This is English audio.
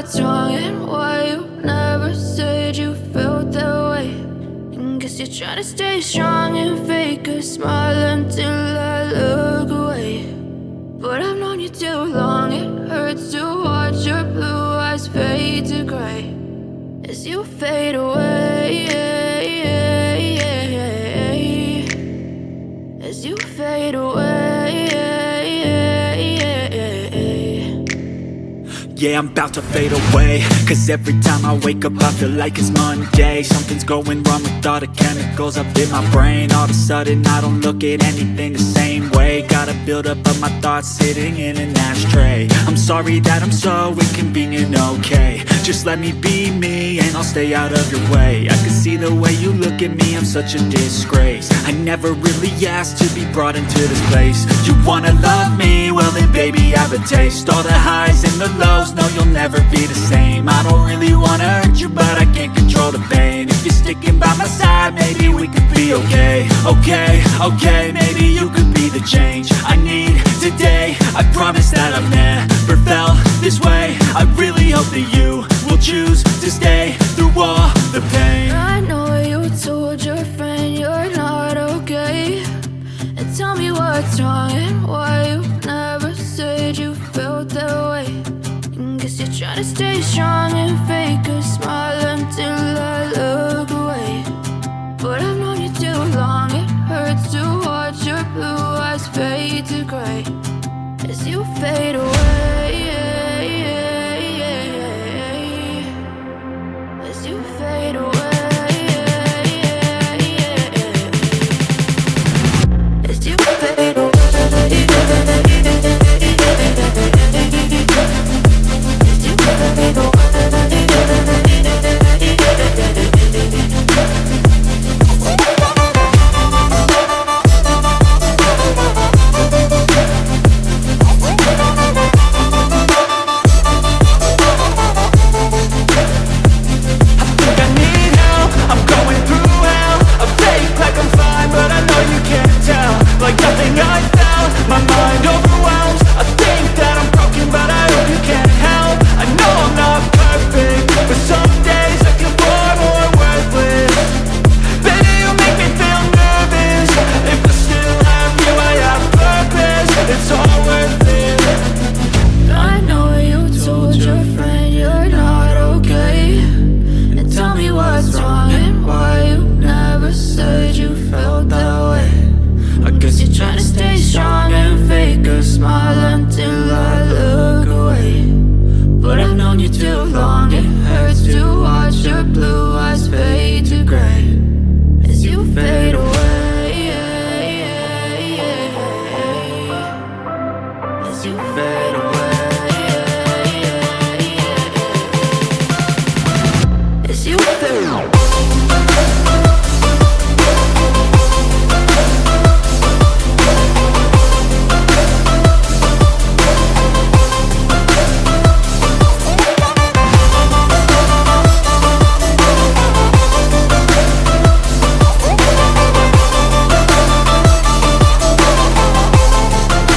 what's wrong and why you never said you felt that way. And guess you're trying to stay strong and fake a smile until I look away. But I've known you too long, it hurts to watch your blue eyes fade to gray as you fade away, as you fade away. Yeah, I'm about to fade away, cause every time I wake up I feel like it's Monday. Something's going wrong with all the chemicals up in my brain. All of a sudden I don't look at anything the same way. Got a buildup of my thoughts sitting in an ashtray. I'm sorry that I'm so inconvenient, okay. Just let me be me and I'll stay out of your way. I can see the way you look at me, I'm such a disgrace. I never really asked to be brought into this place. You wanna love me? Well then baby I have a taste. All the highs and the lows, no you'll never be the same. I don't really wanna hurt you but I can't control the pain. If you're sticking by my side maybe we could be okay. Okay, maybe you could be the change I need today. I promise that I've never felt this way. I really hope that you will choose to stay through all the pain. I know you told your friend you're not okay, and tell me what's wrong and why you never said you felt that way. And guess you're trying to stay strong and fake a